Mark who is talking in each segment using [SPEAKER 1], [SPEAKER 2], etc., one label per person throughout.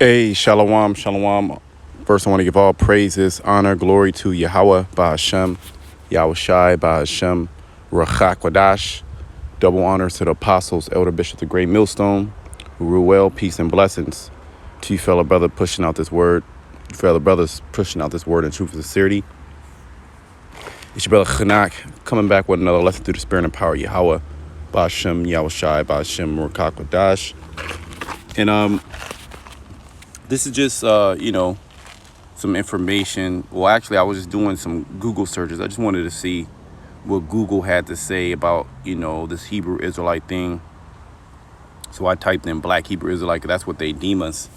[SPEAKER 1] Hey, shalom, shalom. First, I want to give all praises, honor, glory to Yahweh, Ba'ashem, Yahweh Shai, Ba'ashem, Rachak Wadash. Double honors to the apostles, Elder Bishop, the Great Millstone, who rule well, peace and blessings to you, fellow brother, pushing out this word, fellow brothers pushing out this word in truth and sincerity. It's your brother Chanak coming back with another lesson through the spirit and power of Yahweh, Ba'ashem, Yahweh Shai, Ba'ashem, Rachak Wadash. And this is just, some information. Well, actually, I was just doing some Google searches. I just wanted to see what Google had to say about, this Hebrew Israelite thing. So I typed in Black Hebrew Israelite, 'cause that's what they deem us.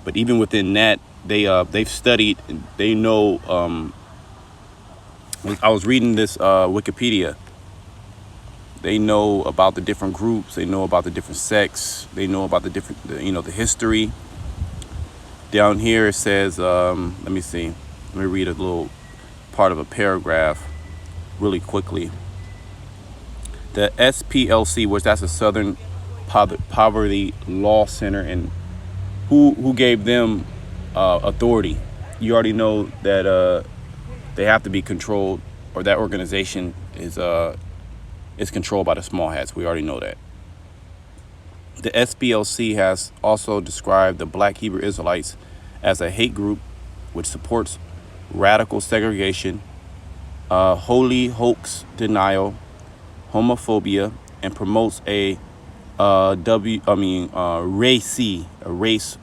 [SPEAKER 1] But even within that, they've studied. They know. I was reading this Wikipedia. They know about the different groups. They know about the different sects. They know about the different, the history. Down here it says, let me see. Let me read a little part of a paragraph really quickly. The SPLC, which that's a Southern Poverty Law Center, and who gave them authority? You already know that they have to be controlled, or that organization is controlled by the small hats. We already know that. The SPLC has also described the Black Hebrew Israelites as a hate group which supports radical segregation, holy hoax denial, homophobia, and promotes a race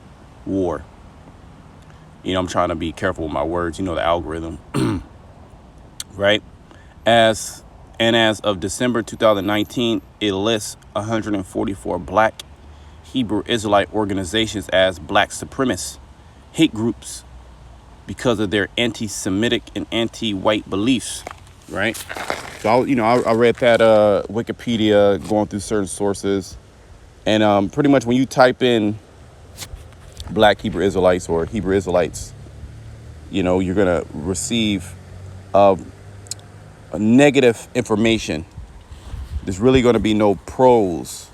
[SPEAKER 1] war. I'm trying to be careful with my words. The algorithm, right? As of December 2019, it lists 144 Black Hebrew Israelite organizations as Black supremacist hate groups because of their anti-Semitic and anti-white beliefs, right? So I read that Wikipedia, going through certain sources, and pretty much when you type in Black Hebrew Israelites or Hebrew Israelites, you're gonna receive a negative information. There's really going to be no pros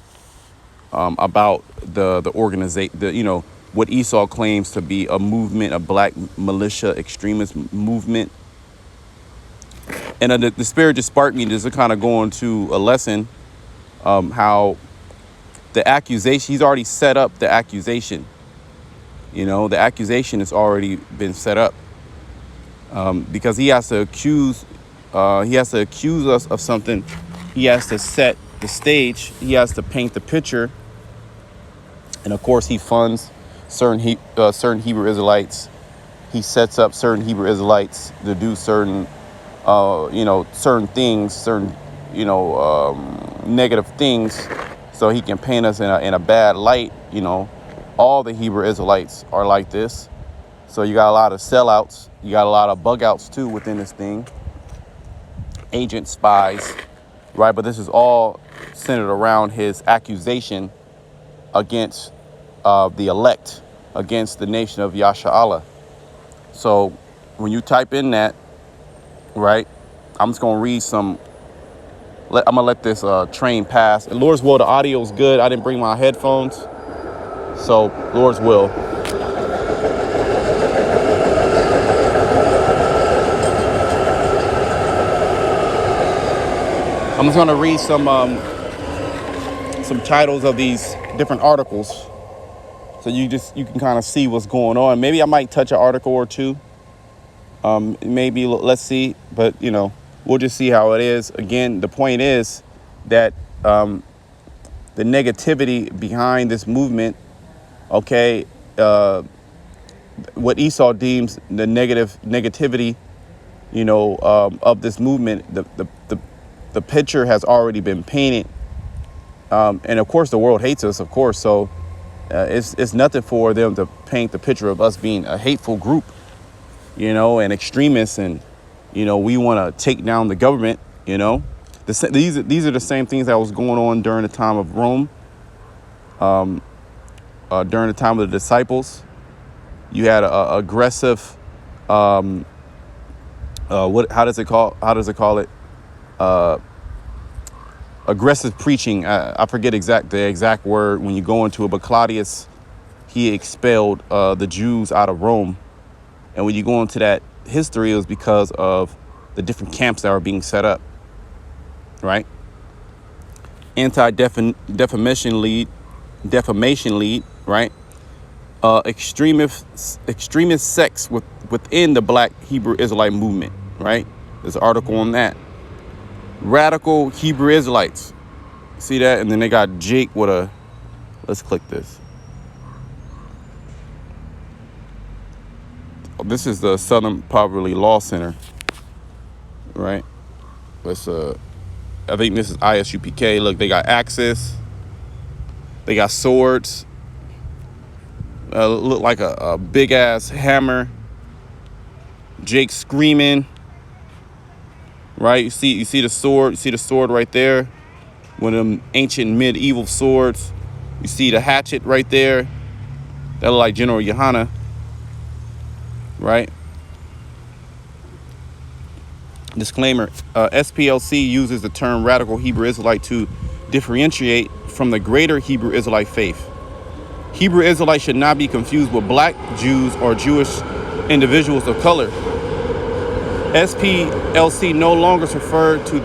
[SPEAKER 1] about the organization, what Esau claims to be a movement, a black militia extremist movement. And the spirit just sparked me just to kind of go into a lesson, how the accusation, he's already set up the accusation. The accusation has already been set up, because he has to accuse us of something. He has to set the stage. He has to paint the picture. And of course, he funds certain Hebrew Israelites. He sets up certain Hebrew Israelites to do certain, certain things, certain, negative things, so he can paint us in a bad light. All the Hebrew Israelites are like this. So you got a lot of sellouts. You got a lot of bug outs too within this thing. Agent spies, right? But this is all centered around his accusation against the elect, against the nation of Yasha'Allah. So when you type in that, right, I'm just going to read some. I'm going to let this train pass. And Lord's will, the audio is good. I didn't bring my headphones. So Lord's will. I'm just going to read some titles of these different articles, so you can kind of see what's going on. Maybe I might touch an article or two. Maybe, let's see. But, we'll just see how it is. Again, the point is that the negativity behind this movement, okay, what Esau deems the negativity, of this movement, the picture has already been painted. And of course, the world hates us, of course. So it's nothing for them to paint the picture of us being a hateful group, and extremists. And, we want to take down the government, These are the same things that was going on during the time of Rome, during the time of the disciples. You had a aggressive, how does it call it? Aggressive preaching. I forget the exact word when you go into it, but Claudius, he expelled the Jews out of Rome. And when you go into that history, it was because of the different camps that were being set up, right? Anti-defamation league, right? Extremist sects within the Black Hebrew Israelite movement, right? There's an article on that. Radical Hebrew Israelites. See that? And then they got Jake with a, let's click this. This is the Southern Poverty Law Center, right? Let's I think this is ISUPK. Look, they got axes. They got swords. Look like a big ass hammer. Jake screaming. Right? You see the sword. You see the sword right there. One of them ancient medieval swords. You see the hatchet right there. That look like General Yohana. Right? Disclaimer, SPLC uses the term radical Hebrew Israelite to differentiate from the greater Hebrew Israelite faith. Hebrew Israelites should not be confused with Black Jews or Jewish individuals of color. SPLC no longer refer to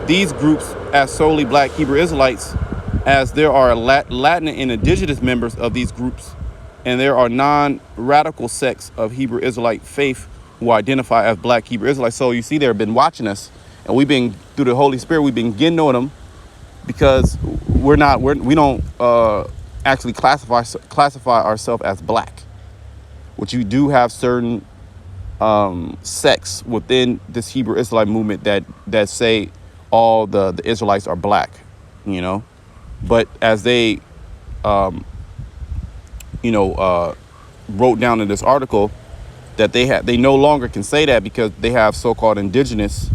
[SPEAKER 1] these groups as solely Black Hebrew Israelites, as there are Latin and indigenous members of these groups, and there are non-radical sects of Hebrew Israelite faith who identify as Black Hebrew Israelites. So you see, they've been watching us, and we've been, through the Holy Spirit, we've been getting on them, because we don't actually classify ourselves as Black, which you do have certain sects within this Hebrew Israelite movement that say all the Israelites are Black, you know, but as they wrote down in this article, that they no longer can say that because they have so-called indigenous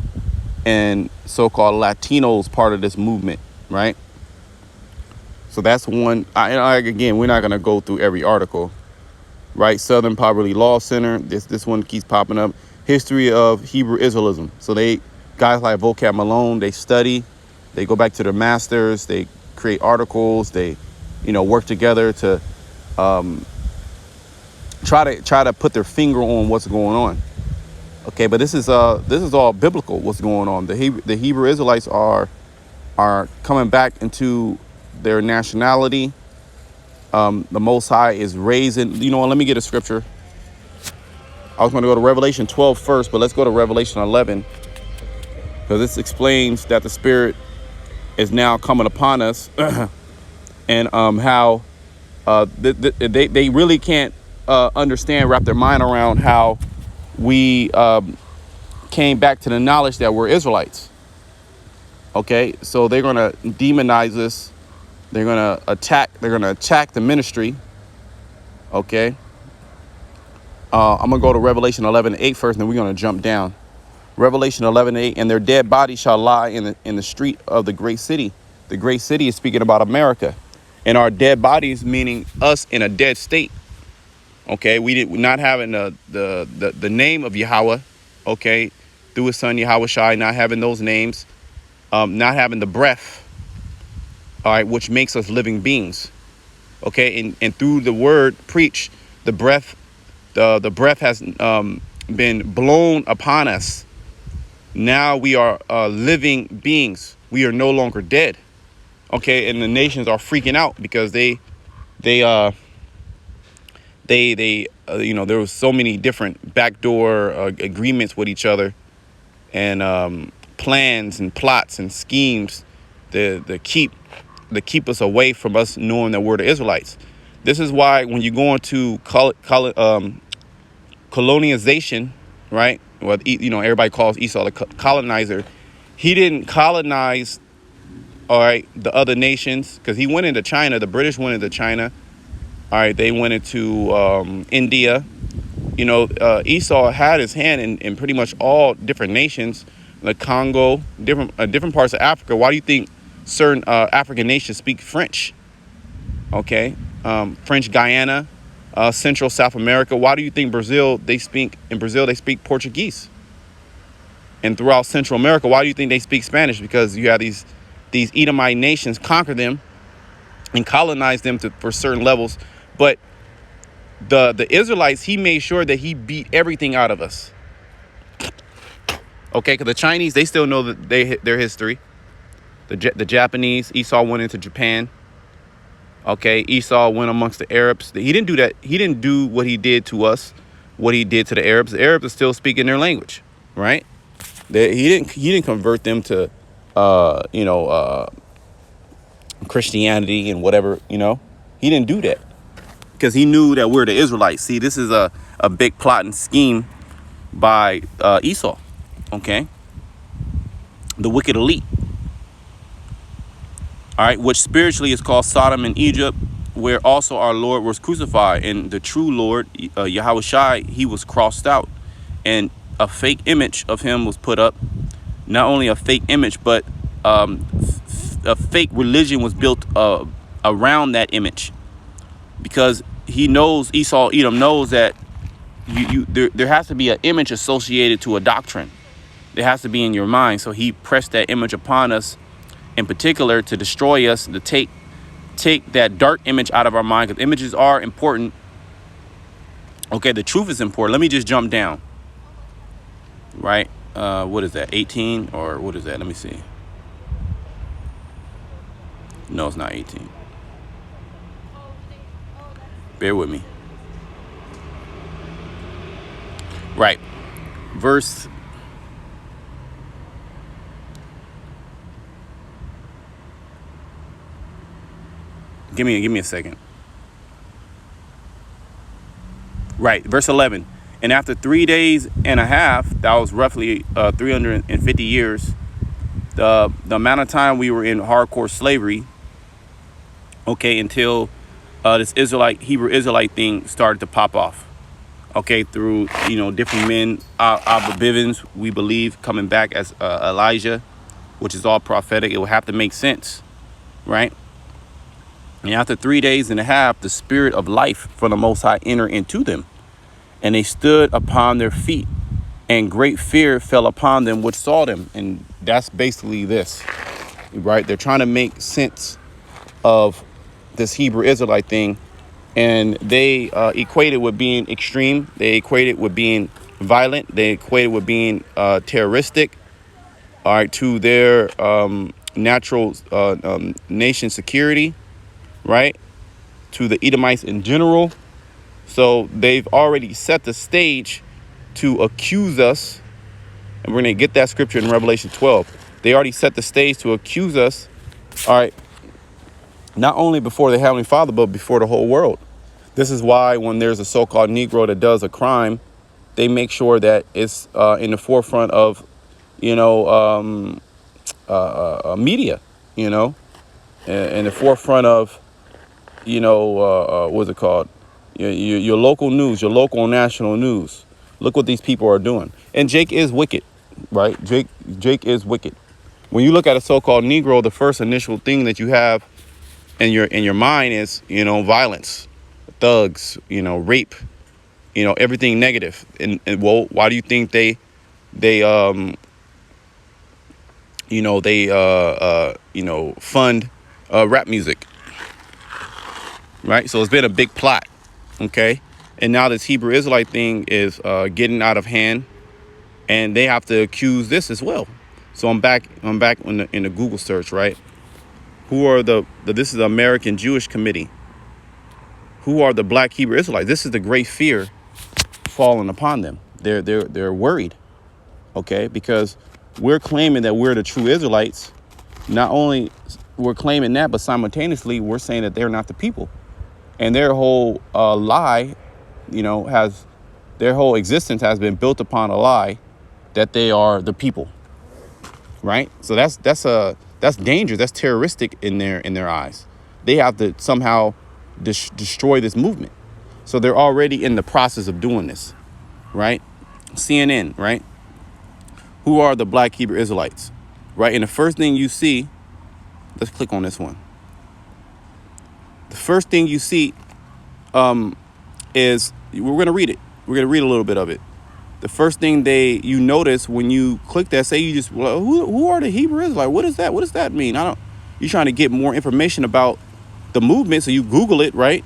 [SPEAKER 1] and so-called Latinos part of this movement, right? So that's one. Again, we're not going to go through every article, right? Southern Poverty Law Center. This one keeps popping up. History of Hebrew Israelism. So guys like Vocab Malone, they study, they go back to their masters, they create articles, they, work together to try to put their finger on what's going on. Okay, but this is all biblical. What's going on? The Hebrew Israelites are coming back into their nationality. The Most High is raising. Let me get a scripture. I was going to go to Revelation 12 first, but let's go to Revelation 11, because this explains that the Spirit is now coming upon us, and how they really can't wrap their mind around how we came back to the knowledge that we're Israelites. Okay, so they're going to demonize us. They're going to attack the ministry. Okay. I'm going to go to Revelation 11:8 first, and then we're going to jump down. Revelation 11:8, and their dead bodies shall lie in the street of the great city. The great city is speaking about America, and our dead bodies meaning us in a dead state. Okay, we're not having the name of Yahweh, okay, through his son Yahweh Shai, not having those names, not having the breath, all right, which makes us living beings, okay, and through the word preach, the breath has been blown upon us. Now we are living beings. We are no longer dead, okay, and the nations are freaking out because they there was so many different backdoor agreements with each other, and plans and plots and schemes to keep us away from us knowing that we're the Israelites. This is why when you go into colonization, right? Well, everybody calls Esau the colonizer. He didn't colonize, all right, the other nations, because he went into China. The British went into China. All right, they went into India. Esau had his hand in pretty much all different nations, the Congo, different parts of Africa. Why do you think certain African nations speak French? Okay, French Guyana, Central South America. Why do you think they speak Portuguese? And throughout Central America, why do you think they speak Spanish? Because you have these Edomite nations conquer them and colonize them for certain levels, But the Israelites, he made sure that he beat everything out of us. Okay, because the Chinese, they still know that their history. The Japanese, Esau went into Japan. Okay, Esau went amongst the Arabs. He didn't do that. He didn't do what he did to us, what he did to the Arabs. The Arabs are still speaking their language, right? He didn't convert them to, Christianity and whatever. He didn't do that because he knew that we're the Israelites. See, this is a big plot and scheme by Esau. Okay, the wicked elite. All right, which spiritually is called Sodom and Egypt, where also our Lord was crucified, and the true Lord, Yahweh Shai, he was crossed out, and a fake image of him was put up. Not only a fake image, but a fake religion was built around that image, because he knows, Esau Edom knows that there has to be an image associated to a doctrine. It has to be in your mind. So he pressed that image upon us, in particular to destroy us, to take that dark image out of our mind, because images are important. Okay, the truth is important. Let me just jump down. Right? What is that? 18 or what is that? Let me see. No, it's not 18. Bear with me. Right. Verse. Give me a second. Right, verse 11. And after 3 days and a half, that was roughly 350 years, the amount of time we were in hardcore slavery, okay, until this Hebrew Israelite thing started to pop off. Okay, through, different men, Abba Bivens, we believe, coming back as Elijah, which is all prophetic. It will have to make sense, right? And after 3 days and a half, the spirit of life from the Most High entered into them. And they stood upon their feet, and great fear fell upon them which saw them. And that's basically this, right? They're trying to make sense of this Hebrew Israelite thing. And they equate it with being extreme. They equate it with being violent. They equate it with being terroristic, all right, to their natural nation security. Right, to the Edomites in general. So they've already set the stage to accuse us, and we're going to get that scripture in Revelation 12. They already set the stage to accuse us, all right, not only before the Heavenly Father, but before the whole world. This is why when there's a so-called Negro that does a crime, they make sure that it's in the forefront of, media, in the forefront of, what's it called? Your local news, your local national news. Look what these people are doing. And Jake is wicked, right? Jake is wicked. When you look at a so-called Negro, the first initial thing that you have in your mind is, violence, thugs, rape, everything negative. And well, why do you think they fund rap music? Right, so it's been a big plot, okay? And now this Hebrew Israelite thing is getting out of hand, and they have to accuse this as well. So I'm back in the Google search, right? Who are this is the American Jewish Committee. Who are the Black Hebrew Israelites? This is the great fear falling upon them. They're worried, okay? Because we're claiming that we're the true Israelites. Not only we're claiming that, but simultaneously we're saying that they're not the people. And their whole lie, their whole existence has been built upon a lie that they are the people, right? So that's dangerous. That's terroristic in their eyes. They have to somehow destroy this movement. So they're already in the process of doing this, right? CNN, right? Who are the Black Hebrew Israelites, right? And the first thing you see, let's click on this one. The first thing you see is, we're going to read it. We're going to read a little bit of it. The first thing you notice when you click that, say you just, well, who are the Hebrew Israelites? What is that? What does that mean? You're trying to get more information about the movement. So you Google it, right?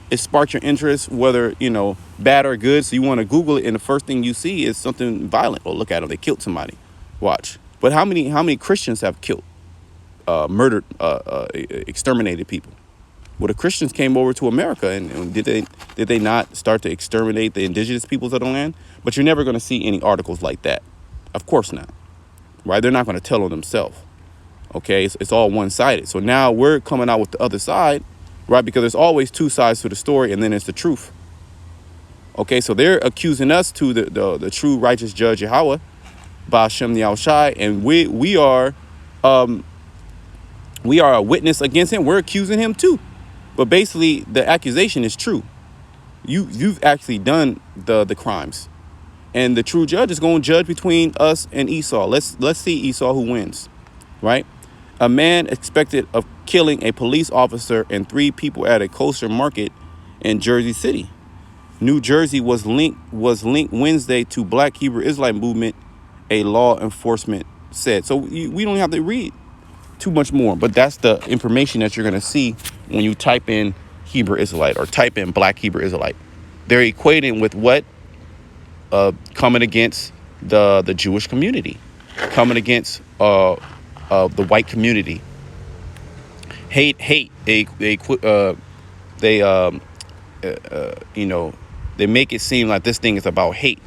[SPEAKER 1] it sparks your interest, whether, bad or good. So you want to Google it, and the first thing you see is something violent. Oh, look at them. They killed somebody. Watch. But how many Christians have killed, murdered, exterminated people? Well, the Christians came over to America, and did they not start to exterminate the indigenous peoples of the land? But you're never going to see any articles like that. Of course not. Right? They're not going to tell on themselves. Okay, it's all one-sided. So now we're coming out with the other side, right? Because there's always two sides to the story, and then there's the truth. Okay, so they're accusing us to the true righteous judge Yahweh, Ba'ashem Yahushai, and we are a witness against him. We're accusing him too. But basically, the accusation is true. You've actually done the crimes, and the true judge is going to judge between us and Esau. Let's see Esau who wins, right? A man expected of killing a police officer and 3 people at a kosher market in Jersey City, New Jersey was linked Wednesday to Black Hebrew Israelite movement, a law enforcement said. So we don't have to read too much more, but that's the information that you're going to see when you type in Hebrew Israelite or type in Black Hebrew Israelite. They're equating with what? Coming against the Jewish community, coming against the white community. Hate. They make it seem like this thing is about hate.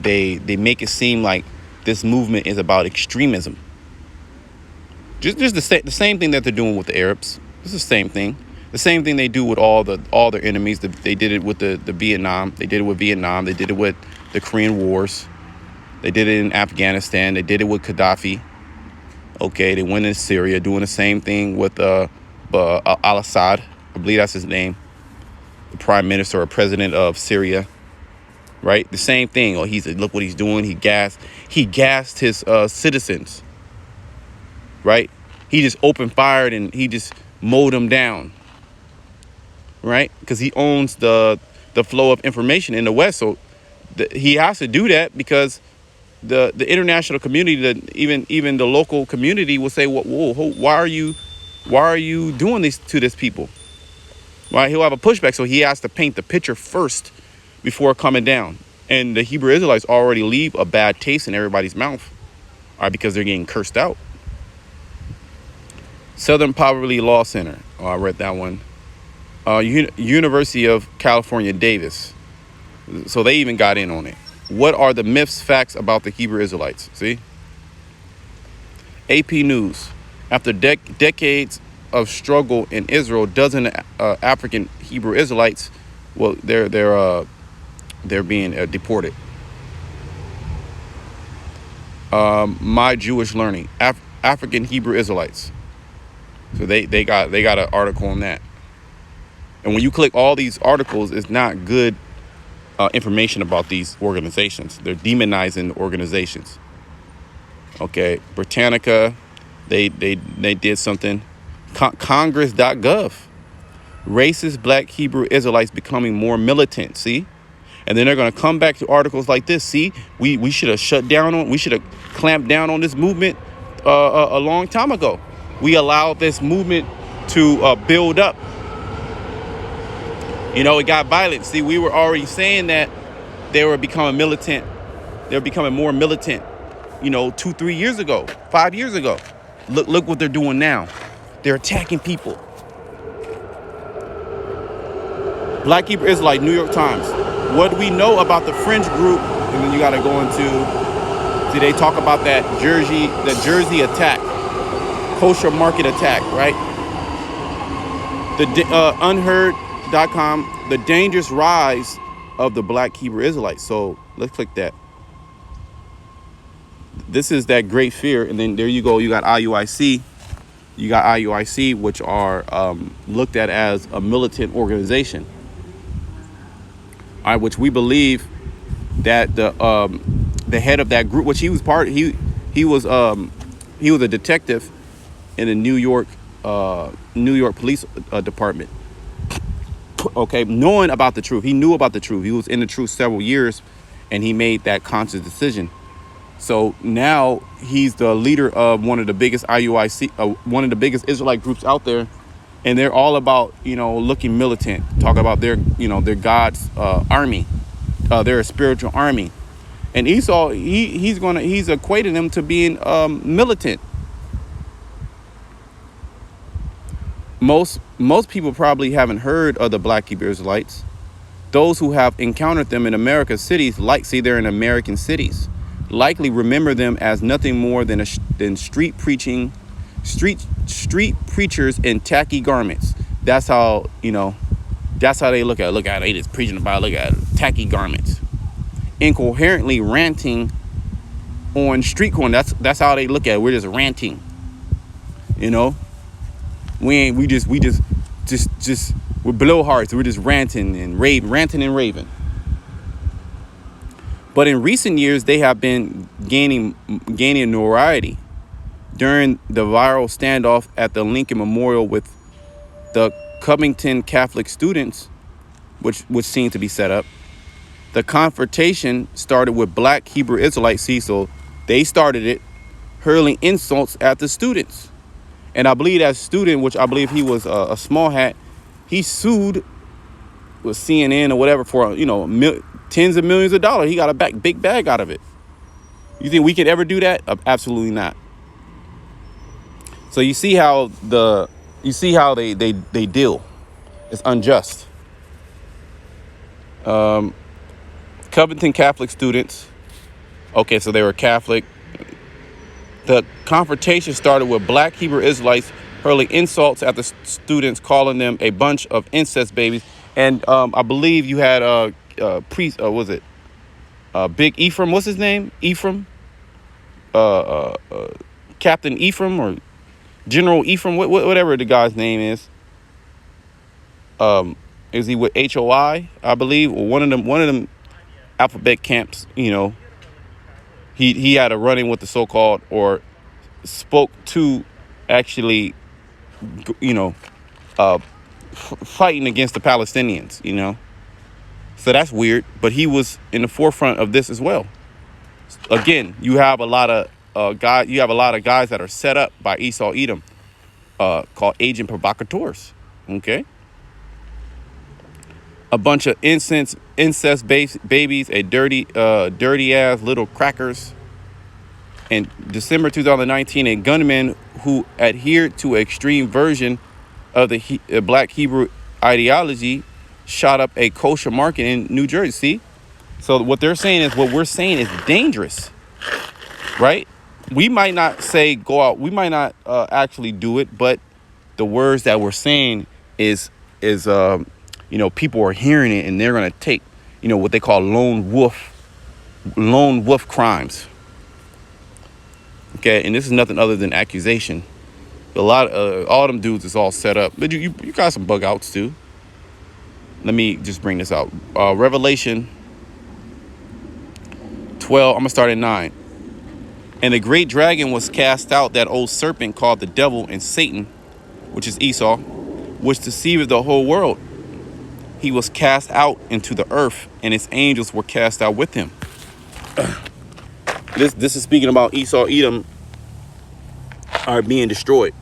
[SPEAKER 1] They make it seem like this movement is about extremism. Just the same thing that they're doing with the Arabs. It's the same thing. The same thing they do with all their enemies. They did it with the Vietnam. They did it with Vietnam. They did it with the Korean Wars. They did it in Afghanistan. They did it with Gaddafi. Okay, they went in Syria, doing the same thing with al-Assad. I believe that's his name. The prime minister or president of Syria. Right? The same thing. Oh, look what he's doing. He gassed his citizens. Right? He just opened fire and he just mowed them down. Right? Because he owns the flow of information in the West. So he has to do that because the international community, even the local community will say, whoa, why are you doing this to this people? Right? He'll have a pushback. So he has to paint the picture first before coming down. And the Hebrew Israelites already leave a bad taste in everybody's mouth. All right, because they're getting cursed out. Southern Poverty Law Center. Oh, I read that one. University of California, Davis. So they even got in on it. What are the myths, facts about the Hebrew Israelites? See? AP News. After decades of struggle in Israel, dozen African Hebrew Israelites, well, they're being deported. My Jewish Learning. African Hebrew Israelites. So they got an article on that. And when you click all these articles, it's not good information about these organizations. They're demonizing organizations. Okay, Britannica, they did something. Congress.gov. Racist Black Hebrew Israelites becoming more militant. See? And then they're going to come back to articles like this. See, we should have we should have clamped down on this movement a long time ago. We allowed this movement to build up. It got violent. See, we were already saying that they were becoming militant. They were becoming more militant, 2-3 years ago, 5 years ago. Look what they're doing now. They're attacking people. Black Hebrew Israelite, New York Times. What do we know about the fringe group? And then you got to go into, see, they talk about the Jersey attack, kosher market attack, right? The unheard.com, the dangerous rise of the Black Hebrew Israelites. So let's click that. This is that great fear. And then there you go. You got IUIC. You got IUIC, which are looked at as a militant organization. All right, which we believe that the head of that group, which he was he was a detective in the New York Police Department. Okay, knowing about the truth, he knew about the truth. He was in the truth several years, and he made that conscious decision. So now he's the leader of one of the biggest IUIC, one of the biggest Israelite groups out there, and they're all about, looking militant, talk about their God's army, their spiritual army. And Esau, he's equating them to being militant. Most people probably haven't heard of the Black Hebrew Israelites. Those who have encountered them in America's cities, say they're in American cities, likely remember them as nothing more than street preachers in tacky garments. That's how they look at it. They just preaching about, look at it, tacky garments, incoherently ranting on street corner. That's how they look at it. We're just ranting, we we're blowhards. We're just ranting and raving. But in recent years, they have been gaining notoriety. During the viral standoff at the Lincoln Memorial with the Covington Catholic students, which seemed to be set up, the confrontation started with Black Hebrew Israelites. So they started it, hurling insults at the students. And I believe that student, which I believe he was a small hat, he sued with CNN or whatever for, tens of millions of dollars. He got a big bag out of it. You think we could ever do that? Absolutely not. So you see how they deal. It's unjust. Covington Catholic students. Okay, so they were Catholic. The confrontation started with Black Hebrew Israelites hurling insults at the students, calling them a bunch of incest babies. And I believe you had priest. Was it Big Ephraim? What's his name? Ephraim. Captain Ephraim or General Ephraim, whatever the guy's name is. Is he with HOI? I believe, or one of them alphabet camps. He had a run-in with the so-called, or spoke to, actually, fighting against the Palestinians. So that's weird. But he was in the forefront of this as well. Again, you have a lot of guys. You have a lot of guys that are set up by Esau Edom, called agent provocateurs. Okay. A bunch of incest babies, a dirty ass little crackers. In December 2019, a gunman who adhered to an extreme version of the Black Hebrew ideology shot up a kosher market in New Jersey. See? So what we're saying is dangerous, right? We might not say go out. We might not actually do it, but the words that we're saying is people are hearing it, and they're going to take, what they call lone wolf crimes. Okay, and this is nothing other than accusation. A lot of all them dudes is all set up, but you got some bug outs too. Let me just bring this out. Revelation 12. I'm gonna start at 9. And the great dragon was cast out, that old serpent called the devil and Satan, which is Esau, which deceiveth the whole world. He was cast out into the earth, and his angels were cast out with him. This is speaking about Esau Edom are being destroyed.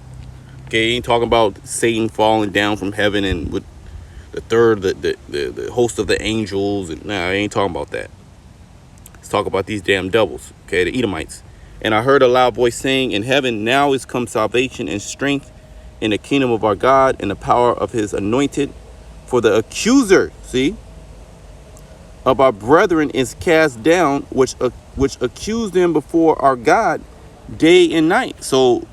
[SPEAKER 1] Okay, he ain't talking about Satan falling down from heaven and with the host of the angels. And nah, I ain't talking about that. Let's talk about these damn devils. Okay, the Edomites. And I heard a loud voice saying in heaven, now is come salvation and strength in the kingdom of our God and the power of his anointed. For the accuser, of our brethren is cast down, which accused them before our God day and night. So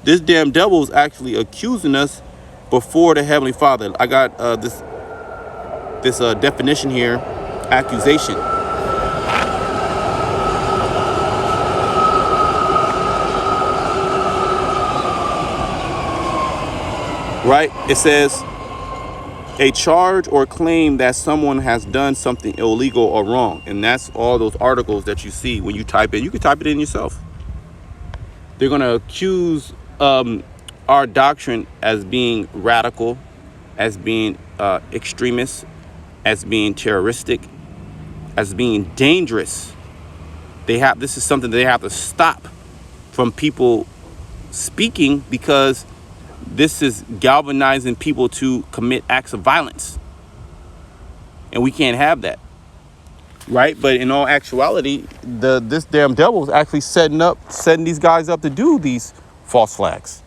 [SPEAKER 1] this damn devil is actually accusing us before the Heavenly Father. I got this definition here, accusation. Right? It says a charge or claim that someone has done something illegal or wrong. And that's all those articles that you see when you type in. You can type it in yourself. They're going to accuse our doctrine as being radical, as being extremist, as being terroristic, as being dangerous. This is something they have to stop from people speaking, because This is galvanizing people to commit acts of violence. And we can't have that. Right? But in all actuality, this damn devil is actually setting these guys up to do these false flags.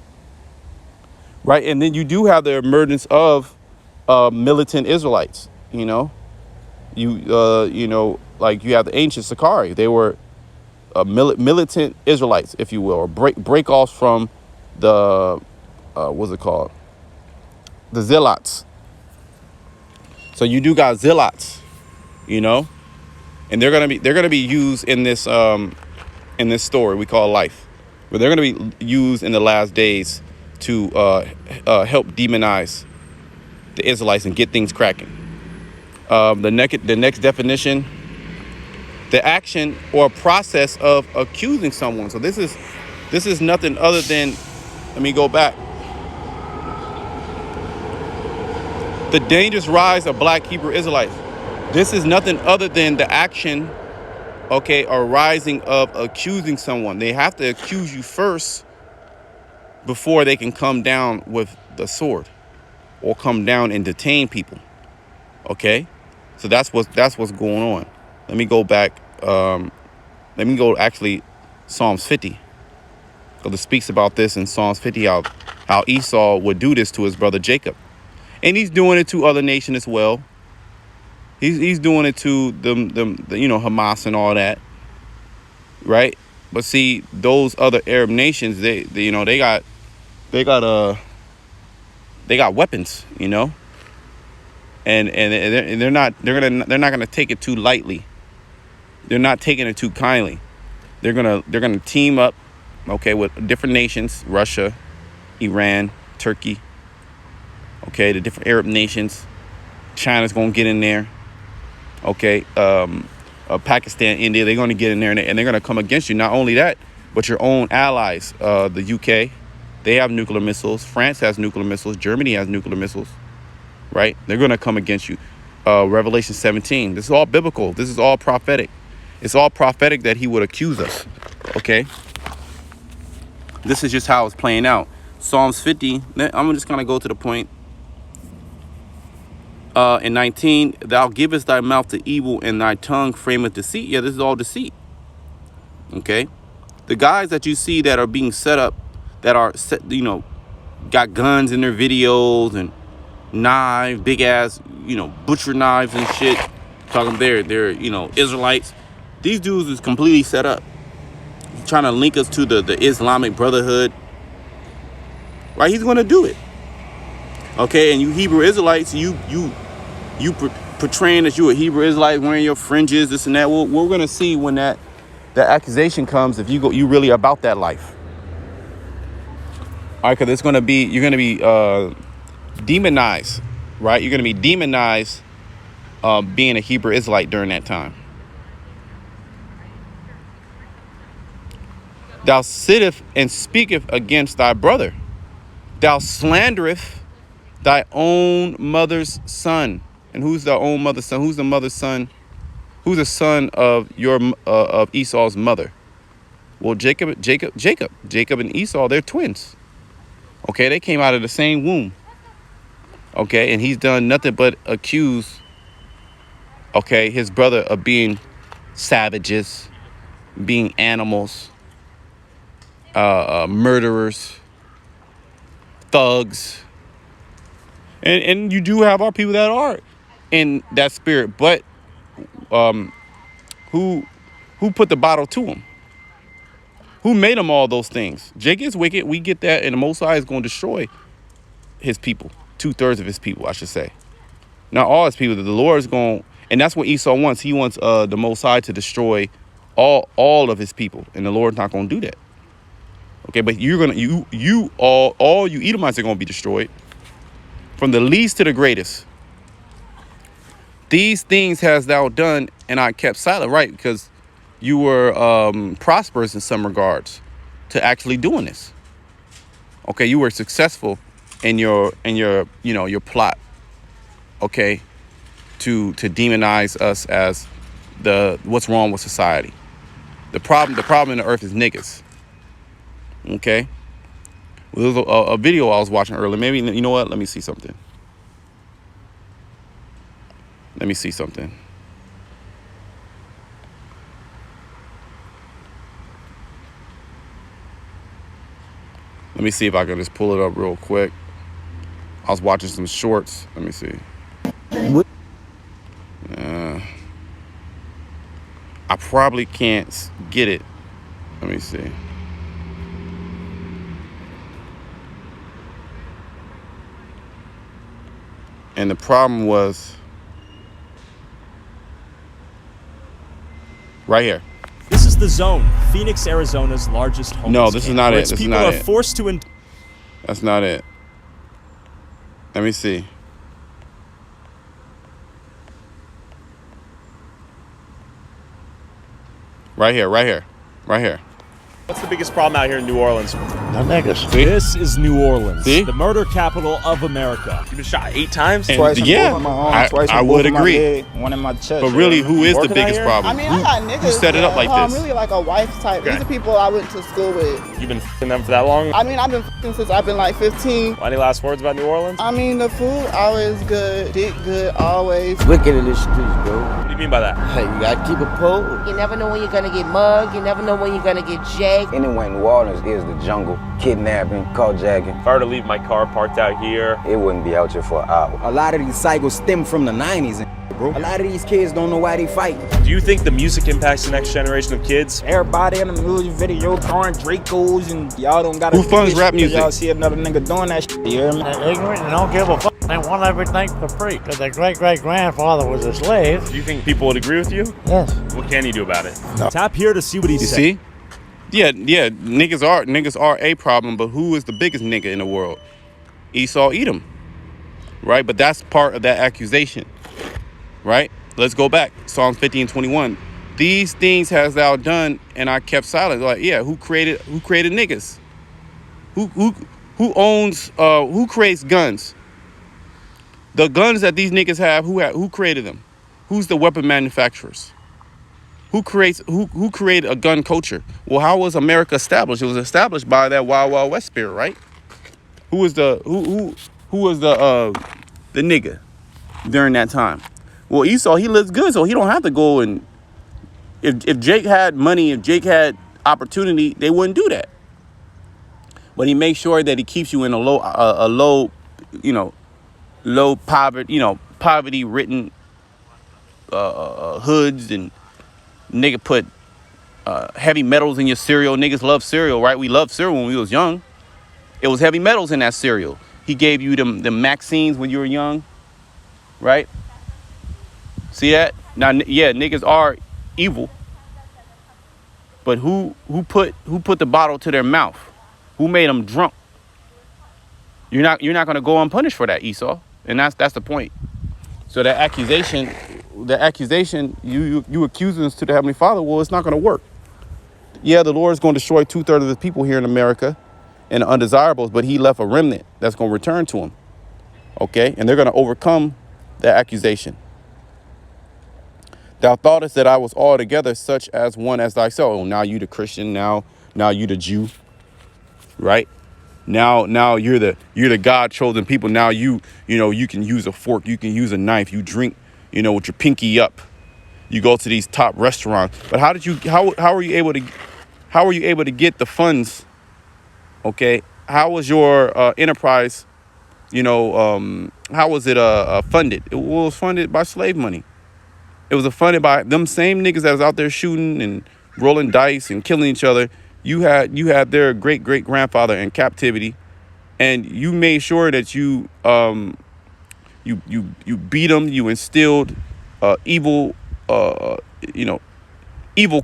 [SPEAKER 1] Right? And then you do have the emergence of militant Israelites, you know. Like you have the ancient Sakari. They were militant Israelites, if you will, or break-offs from the, what's it called? The zealots. So you do got zealots, you know, and they're gonna be used in this story we call life, but they're gonna be used in the last days to help demonize the Israelites and get things cracking. The next definition: the action or process of accusing someone. So this is nothing other than, let me go back. The dangerous rise of black Hebrew Israelites. This is nothing other than the action, okay, or rising of accusing someone. They have to accuse you first before they can come down with the sword or come down and detain people. Okay, so that's what's going on. Let me go back. Let me go actually Psalms 50, because it speaks about this in Psalms 50 how Esau would do this to his brother Jacob. And he's doing it to other nations as well. He's doing it to them, Hamas and all that, right? But see, those other Arab nations, they got weapons, you know, and they're not gonna take it too lightly. They're not taking it too kindly. They're gonna team up, okay, with different nations: Russia, Iran, Turkey. Okay, the different Arab nations. China's gonna get in there. Okay, Pakistan, India, they're gonna get in there and they're gonna come against you. Not only that, but your own allies. The UK, they have nuclear missiles. France has nuclear missiles. Germany has nuclear missiles. Right? They're gonna come against you. Revelation 17. This is all biblical. This is all prophetic. It's all prophetic that he would accuse us. Okay. This is just how it's playing out. Psalms 50. I'm just gonna go to the point. In 19, thou givest thy mouth to evil and thy tongue frameth deceit. Yeah, this is all deceit. Okay. The guys that you see that are being set up, that are set, got guns in their videos and knives, big ass, butcher knives and shit. Talking they're Israelites. These dudes is completely set up. Trying to link us to the Islamic Brotherhood. Right? He's going to do it. Okay, and you Hebrew Israelites, you portraying that you a Hebrew Israelite, wearing your fringes, this and that. We're gonna see when that accusation comes if you really about that life. All right, because you're gonna be demonized, right? You're gonna be demonized being a Hebrew Israelite during that time. Thou sittest and speaketh against thy brother. Thou slandereth thy own mother's son. And who's the own mother's son? Who's the mother's son? Who's the son of of Esau's mother? Well, Jacob and Esau, they're twins. Okay, they came out of the same womb. Okay, and he's done nothing but accuse, okay, his brother of being savages, being animals, murderers, thugs. And you do have our people that are in that spirit, but who put the bottle to them? Who made them all those things? Jacob is wicked. We get that, and the Most High is going to destroy his people, 2/3 of his people, I should say. Not all his people. The Lord is going, and that's what Esau wants. He wants the Most High to destroy all of his people, and the Lord's not going to do that. Okay, but you all you Edomites are going to be destroyed, from the least to the greatest. These things hast thou done, and I kept silent, right? Because you were prosperous in some regards to actually doing this. Okay, you were successful in your plot. Okay, to demonize us as what's wrong with society. The problem in the earth is niggas. Okay, There was a video I was watching earlier. Maybe, you know what? Let me see something. Let me see something. Let me see if I can just pull it up real quick. I was watching some shorts. Let me see. I probably can't get it. Let me see. And the problem was right here.
[SPEAKER 2] This is The Zone, Phoenix, Arizona's largest homeless
[SPEAKER 1] No, this
[SPEAKER 2] camp,
[SPEAKER 1] is not
[SPEAKER 2] where
[SPEAKER 1] it.
[SPEAKER 2] its
[SPEAKER 1] This is
[SPEAKER 2] people
[SPEAKER 1] not
[SPEAKER 2] are
[SPEAKER 1] it.
[SPEAKER 2] forced to
[SPEAKER 1] That's not it. Let me see. Right here, right here, right here.
[SPEAKER 2] What's the biggest problem out here in New Orleans?
[SPEAKER 3] The niggas.
[SPEAKER 1] See?
[SPEAKER 2] This is New Orleans,
[SPEAKER 1] See?
[SPEAKER 2] the murder capital of America. You've been shot 8 times?
[SPEAKER 1] And
[SPEAKER 4] Twice in
[SPEAKER 1] yeah,
[SPEAKER 4] both of my arms, twice in
[SPEAKER 1] I
[SPEAKER 4] both
[SPEAKER 1] would
[SPEAKER 4] of my
[SPEAKER 1] agree.
[SPEAKER 4] leg, one in my chest.
[SPEAKER 1] But really, who is the
[SPEAKER 2] Working out
[SPEAKER 1] biggest
[SPEAKER 2] here?
[SPEAKER 1] problem?
[SPEAKER 5] I mean, I got niggas.
[SPEAKER 1] Who set it up like
[SPEAKER 5] I'm
[SPEAKER 1] this?
[SPEAKER 5] really like a wife type.
[SPEAKER 2] Okay.
[SPEAKER 5] These are people I went to school with.
[SPEAKER 2] You've been f***ing them for that long?
[SPEAKER 5] I mean, I've been f***ing since I've been like 15.
[SPEAKER 2] Any last words about New Orleans?
[SPEAKER 5] I mean, the food always good, dick good always.
[SPEAKER 3] Wicked in the streets, bro.
[SPEAKER 2] What do you mean by that?
[SPEAKER 3] Hey, you gotta keep it pulled.
[SPEAKER 6] You never know when you're gonna get mugged. You never know when you're gonna get jacked.
[SPEAKER 7] Anywhere in New Orleans is the jungle. Kidnapping, carjacking.
[SPEAKER 2] If I were to leave my car parked out here,
[SPEAKER 7] It wouldn't be out here for an hour.
[SPEAKER 4] A lot of these cycles stem from the 90s, bro. A lot of these kids don't know why they fight.
[SPEAKER 2] do you think the music impacts the next generation of kids?
[SPEAKER 4] Everybody in the music video throwing Dracos and y'all don't gotta.
[SPEAKER 1] Who funds
[SPEAKER 4] do this
[SPEAKER 1] rap
[SPEAKER 4] shit 'cause
[SPEAKER 1] music?
[SPEAKER 4] Y'all see another nigga doing that shit. You hear me?
[SPEAKER 3] They're ignorant and don't give a fuck. They want everything for free. Because their great-great-grandfather was a slave.
[SPEAKER 2] Do you think people would agree with you?
[SPEAKER 3] Yes.
[SPEAKER 2] What can you do about it? Tap here to see what he
[SPEAKER 1] You
[SPEAKER 2] said.
[SPEAKER 1] see? Yeah, niggas are a problem, but who is the biggest nigga in the world? Esau Edom. Right? But that's part of that accusation. Right? Let's go back. Psalms 50 and 21. These things has thou done, and I kept silent. Like, yeah, who created niggas? Who creates guns? The guns that these niggas have, who created them? Who's the weapon manufacturers? Who created a gun culture? Well, how was America established? It was established by that Wild Wild West spirit, right? Who was the nigga during that time? Well, Esau, he lives good, so he don't have to go and if Jake had money, if Jake had opportunity, they wouldn't do that. But he makes sure that he keeps you in a low poverty ridden hoods, and nigga put heavy metals in your cereal. Niggas love cereal, right? We loved cereal when we was young. It was heavy metals in that cereal. He gave you the Maxines when you were young, right? See that? Now, yeah, niggas are evil, but who put the bottle to their mouth? Who made them drunk? You're not gonna go unpunished for that, Esau, and that's the point. So that accusation, you accusing us to the Heavenly Father. Well, it's not gonna work. Yeah, the Lord is going to destroy 2/3 of the people here in America and the undesirables, but He left a remnant that's going to return to Him. Okay, and they're going to overcome that accusation. Thou thoughtest that I was altogether such as one as thyself. Oh, now you the Christian. Now you the Jew. Right? Now you're the God chosen people. Now you can use a fork. You can use a knife. You drink, with your pinky up. You go to these top restaurants. But how were you able to get the funds? Okay. How was your enterprise? How was it funded? It was funded by slave money. It was funded by them same niggas that was out there shooting and rolling dice and killing each other. You had their great grandfather in captivity, and you made sure that you beat them. You instilled evil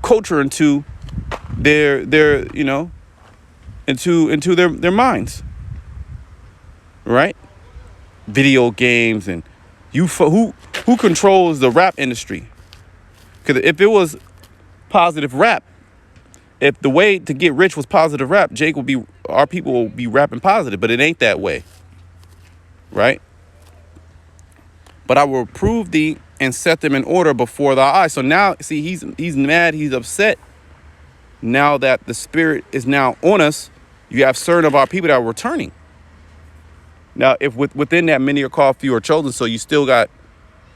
[SPEAKER 1] culture into their into their minds, right? Video games, and who controls the rap industry? Because if it was positive rap, if the way to get rich was positive rap, our people will be rapping positive, but it ain't that way, right? But I will reprove thee and set them in order before thy eyes. So now, see, he's mad, he's upset. Now that the Spirit is now on us, You have certain of our people that are returning. Now, if within that many are called, few are chosen, so you still got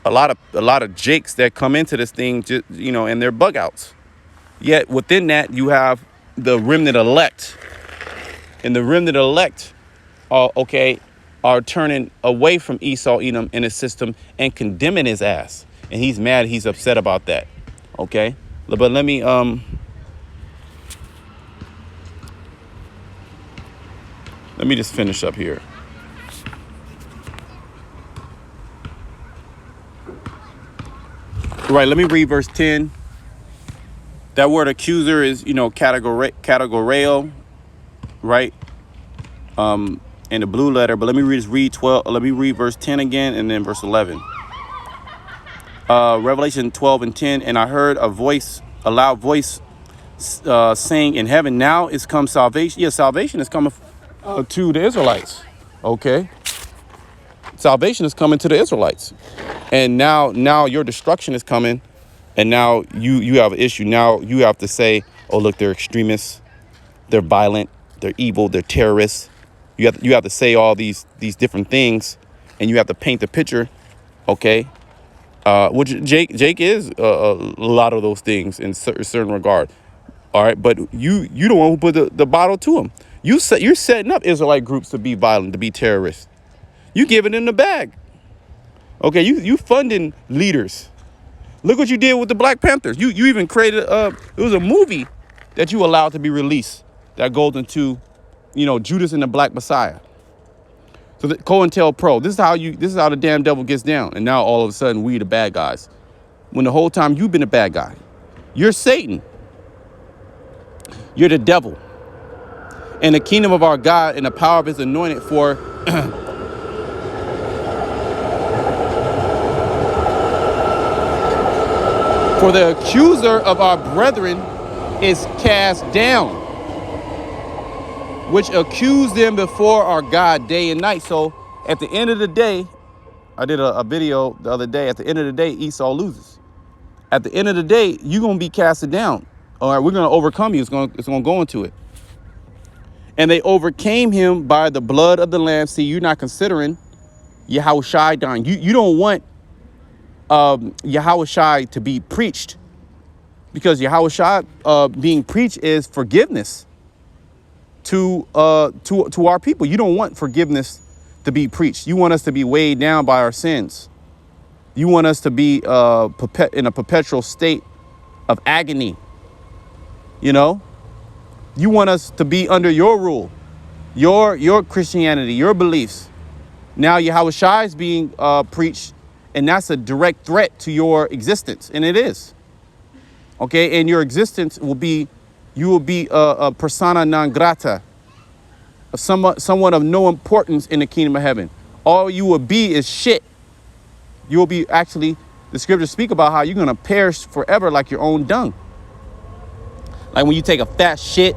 [SPEAKER 1] a lot of jakes that come into this thing, and they're bug outs. Yet within that, you have the remnant elect, and the remnant elect are turning away from Esau, Edom, and his system and condemning his ass, and he's mad, he's upset about that. Okay, but let me just finish up here. Right, let me read verse 10. That word accuser is, categoreo, right? In the blue letter. But let me read 12. Let me read verse 10 again, and then verse 11. Revelation 12 and 10. And I heard a loud voice, saying in heaven, now is come salvation. Yeah, salvation is coming to the Israelites. Okay, salvation is coming to the Israelites, and now your destruction is coming. And now you have an issue. Now you have to say, oh, look, they're extremists. They're violent. They're evil. They're terrorists. You have to say all these different things, and you have to paint the picture. OK, which Jake is a lot of those things in certain regard. All right. But you the one who put the bottle to him. You're setting up Israelite groups to be violent, to be terrorists. You giving them the bag. OK, you funding leaders. Look what you did with the Black Panthers. You even created it was a movie that you allowed to be released that goes into, Judas and the Black Messiah. So the COINTELPRO, this is how the damn devil gets down. And now all of a sudden we the bad guys. When the whole time you've been a bad guy. You're Satan. You're the devil. And the kingdom of our God and the power of his anointed for for the accuser of our brethren is cast down, which accuse them before our God day and night. So at the end of the day, I did a video the other day. At the end of the day, Esau loses. At the end of the day, you're going to be casted down. All right, we're going to overcome you. It's going to go into it. And they overcame him by the blood of the Lamb. See, you're not considering Yahushua dying. You don't want Yahushua to be preached, because Yahushua being preached is forgiveness to our people. You don't want forgiveness to be preached. You want us to be weighed down by our sins. You want us to be in a perpetual state of agony. You want us to be under your rule, your Christianity, your beliefs. Now Yahushua is being preached, and that's a direct threat to your existence, and it is. Okay, and your existence will be, you will be a persona non grata, someone of no importance in the kingdom of heaven. All you will be is shit. You will be, actually, the scriptures speak about how you're going to perish forever like your own dung. Like when you take a fat shit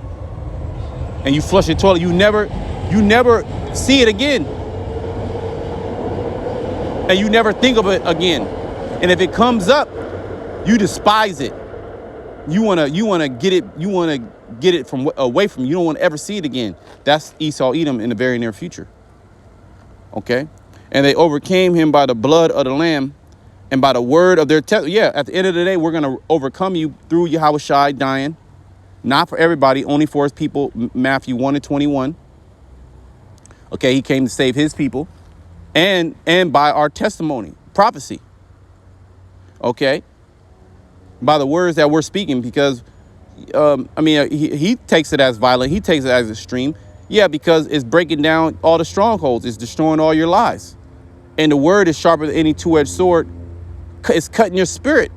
[SPEAKER 1] and you flush your toilet, you never see it again. And you never think of it again. And if it comes up, you despise it. You want to get it from away from you. You don't want to ever see it again. That's Esau, Edom in the very near future. Okay? And they overcame him by the blood of the Lamb and by the word of their testimony. Yeah, at the end of the day, we're going to overcome you through Yahushua dying. Not for everybody, only for his people. Matthew 1 and 21. Okay, he came to save his people. And by our testimony, prophecy. Okay? By the words that we're speaking, because, he takes it as violent. He takes it as extreme. Yeah, because it's breaking down all the strongholds. It's destroying all your lies. And the word is sharper than any two-edged sword. It's cutting your spirit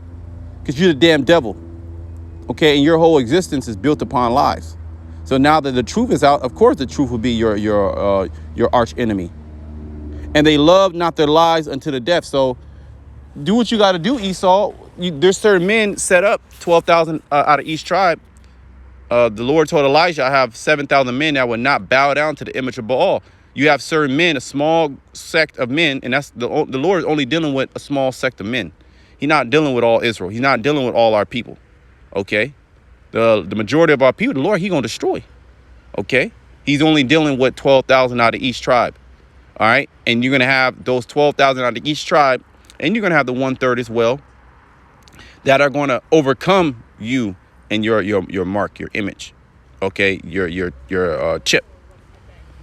[SPEAKER 1] because you're the damn devil. Okay, and your whole existence is built upon lies. So now that the truth is out, of course the truth will be your arch enemy. And they love not their lives unto the death. So do what you got to do, Esau. There's certain men set up, 12,000 out of each tribe. The Lord told Elijah, I have 7,000 men that will not bow down to the image of Baal. You have certain men, a small sect of men, and that's the Lord is only dealing with a small sect of men. He's not dealing with all Israel. He's not dealing with all our people. Okay, the majority of our people, the Lord, He gonna destroy. Okay, He's only dealing with 12,000 out of each tribe. All right. And you're going to have those 12,000 out of each tribe. And you're going to have the 1/3 as well that are going to overcome you and your mark, your image. Okay. Your chip.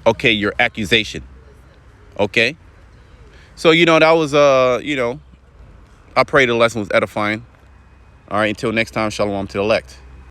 [SPEAKER 1] Okay. Your accusation. Okay. So, that was, I pray the lesson was edifying. All right. Until next time, shalom to the elect.